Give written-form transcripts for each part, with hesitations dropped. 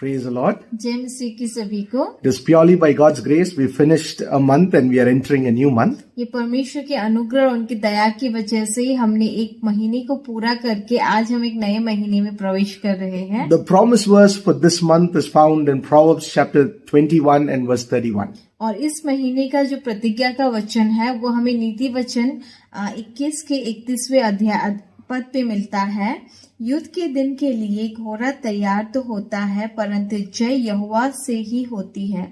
Praise the Lord. जय मसीह की सभी को। It is purely by God's grace we finished a month and we are entering a new month. ये परमेश्वर के अनुग्रह और उनकी दया की वजह से ही हमने एक महीने को पूरा करके आज हम एक नए महीने में प्रवेश कर रहे हैं। The promise verse for this month is found in Proverbs chapter 21 and verse 31. और इस महीने का जो प्रतिज्ञा का वचन है वो हमें नीति वचन 21 के 31वें अध्याय पद पे मिलता है। युद्ध के दिन के लिए घोड़ा तैयार तो होता है परंतु जय यहोवा से ही होती है।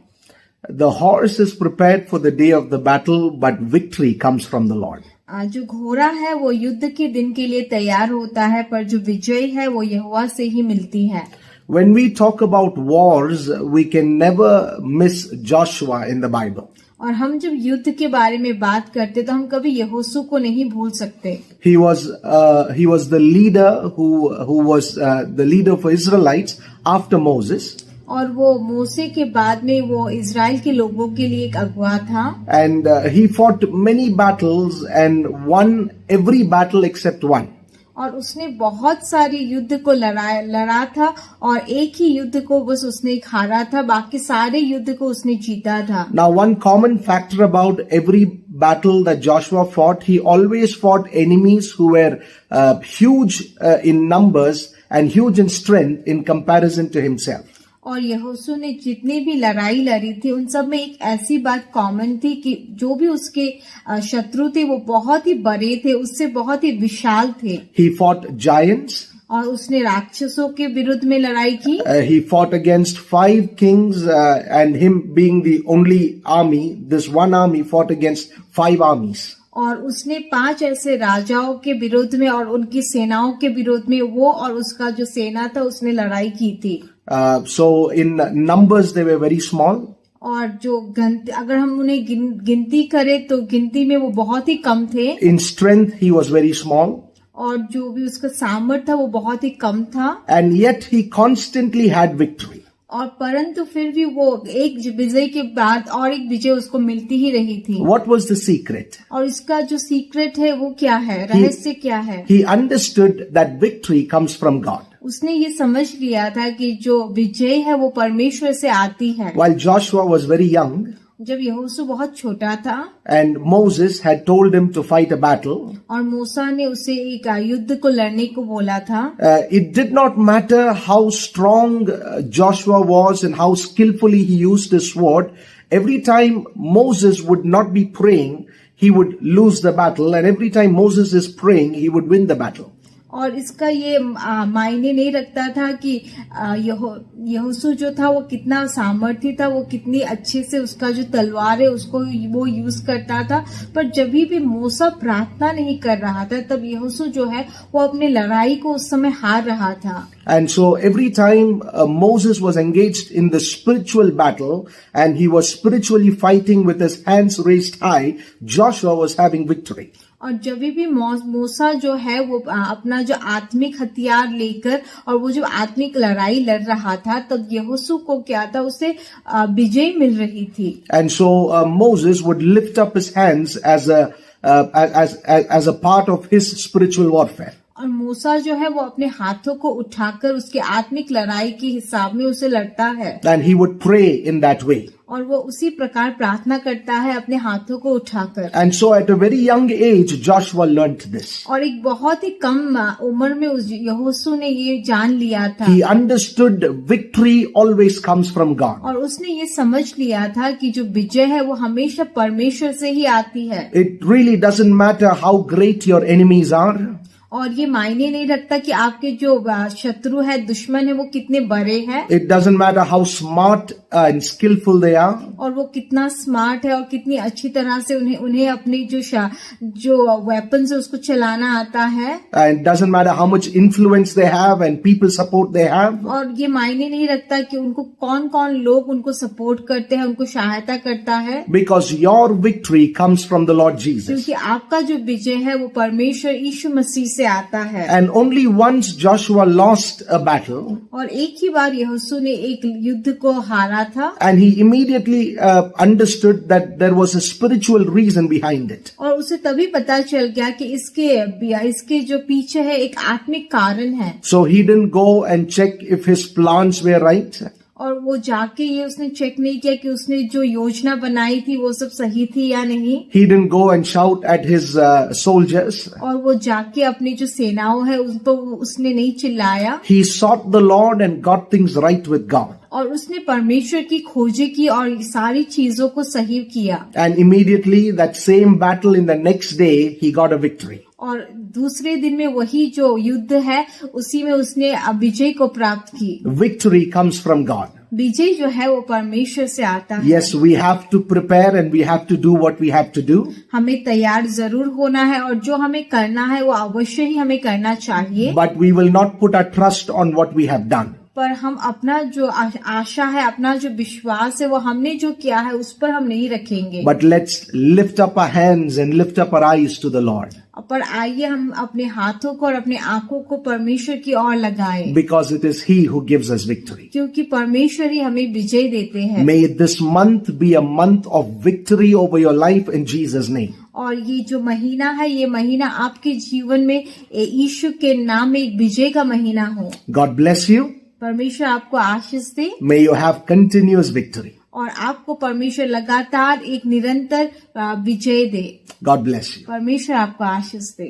The horse is prepared for the day of the battle, but victory comes from the Lord. जो घोड़ा है वो युद्ध के दिन के लिए तैयार होता है पर जो विजय है वो यहोवा से ही मिलती है। When we talk about wars, we can never miss Joshua in the Bible. और हम जब युद्ध के बारे में बात करते तो हम कभी यहोशू को नहीं भूल सकते। He was the leader who was the leader for Israelites after Moses. और वो मूसे के बाद में वो इजराइल के लोगों के लिए एक अगुआ था। And he fought many battles and won every battle except one. और उसने बहुत सारे युद्ध को लड़ा था और एक ही युद्ध को बस उसने हारा था, बाकी सारे युद्ध को उसने जीता था। Now one common factor about every battle that Joshua fought, he always fought enemies who were huge in numbers and huge in strength in comparison to himself. और यहोशू ने जितनी भी लड़ाई लड़ी थी उन सब में एक ऐसी बात कॉमन थी कि जो भी उसके शत्रु थे वो बहुत ही बड़े थे, उससे बहुत ही विशाल थे। He fought giants. और उसने राक्षसों के विरुद्ध में लड़ाई की। He fought against 5 kings and him being the only army, this one army fought against 5 armies. और उसने 5 ऐसे राजाओं के विरुद्ध में और उनकी सेनाओं के विरुद्ध में वो और उसका जो सेना था उसने लड़ाई की थी। So in numbers they were very small. और जो अगर हम उन्हें गिनती करें तो गिनती में वो बहुत ही कम थे। In strength he was very small. और जो भी उसका सामर्थ्य था वो बहुत ही कम था। And yet he constantly had victory. और परंतु फिर भी वो एक विजय के बाद और एक विजय उसको मिलती ही रही थी। What was the secret? और इसका जो सीक्रेट है वो क्या है, रहस्य क्या है? He understood that victory comes from God. उसने ये समझ लिया था कि जो विजय है वो परमेश्वर से आती है। While Joshua was very young, जब यहोशू बहुत छोटा था and Moses had told him to fight a battle, और मूसा ने उसे एक युद्ध को लड़ने को बोला था, it did not matter how strong Joshua was and how skillfully he used his sword. Every time Moses would not be praying, he would lose the battle, and every time Moses is praying, he would win the battle. और इसका ये मायने नहीं रखता था कि यहोशू जो था वो कितना सामर्थ्य था, वो कितनी अच्छे से उसका जो तलवार है उसको वो यूज करता था, पर जब भी मूसा प्रार्थना नहीं कर रहा था तब यहोशू जो है वो अपने लड़ाई को उस समय हार रहा था। And so every time Moses was engaged in the spiritual battle and he was spiritually fighting with his hands raised high, Joshua was having victory. और जब भी मूसा जो है वो अपना जो आत्मिक हथियार लेकर और वो जो आत्मिक लड़ाई लड़ रहा था तब यहोशू को क्या था, उसे विजय मिल रही थी। And so Moses would lift up his hands as a part of his spiritual warfare. और मूसा जो है वो अपने हाथों को उठाकर उसके आत्मिक लड़ाई के हिसाब में उसे लड़ता है। And he would pray in that way. और वो उसी प्रकार प्रार्थना करता है अपने हाथों को उठाकर। And so at a very young age, Joshua learnt this. और एक बहुत ही कम उम्र में यहोशू ने ये जान लिया था। He understood victory always comes from God. और उसने ये समझ लिया था कि जो विजय है वो हमेशा परमेश्वर से ही आती है। It really doesn't matter how great your enemies are. और ये मायने नहीं रखता कि आपके जो शत्रु है, दुश्मन है, वो कितने बड़े हैं। It doesn't matter how smart and skillful they are. और वो कितना स्मार्ट है और कितनी अच्छी तरह से उन्हें अपनी जो वेपन्स है उसको चलाना आता है। And it doesn't matter how much influence they have and people support they have. और ये मायने नहीं रखता कि उनको कौन कौन लोग उनको सपोर्ट करते हैं, उनको सहायता करता है। Because your victory comes from the Lord Jesus. क्योंकि आपका जो विजय है वो परमेश्वर यीशु मसीह से आता है। And only once Joshua lost a battle. और एक ही बार यहोशू ने एक युद्ध को हारा था। And he immediately understood that there was a spiritual reason behind it. और उसे तभी पता चल गया कि इसके जो पीछे है एक आत्मिक कारण है। So he didn't go and check if his plans were right. और वो जाके ये उसने चेक नहीं किया कि उसने जो योजना बनाई थी वो सब सही थी या नहीं। He didn't go and shout at his soldiers. और वो जाके अपनी जो सेनाओं है उन पर उसने नहीं चिल्लाया। He sought the Lord and got things right with God. और उसने परमेश्वर की खोजें की और सारी चीजों को सही किया। And immediately that same battle in the next day, he got a victory. और दूसरे दिन में वही जो युद्ध है उसी में उसने विजय को प्राप्त की। Victory comes from God. विजय जो है वो परमेश्वर से आता है। Yes, we have to prepare and we have to do what we have to do. हमें तैयार जरूर होना है और जो हमें करना है वो अवश्य ही हमें करना चाहिए। But we will not put our trust on what we have done. पर हम अपना जो आशा है, अपना जो विश्वास है वो हमने जो किया है उस पर हम नहीं रखेंगे। But let's lift up our hands and lift up our eyes to the Lord. पर आइए हम अपने हाथों को और अपने आंखों को परमेश्वर की ओर लगाएं। Because it is He who gives us victory. क्योंकि परमेश्वर ही हमें विजय देते हैं। May this month be a month of victory over your life in Jesus' name. और ये जो महीना है ये महीना आपके जीवन में यीशु के नाम में एक विजय का महीना हो। God bless you. परमेश्वर आपको आशीष दे। May you have continuous victory. और आपको परमेश्वर लगातार एक निरंतर विजय दे। God bless you. परमेश्वर आपको आशीष दे।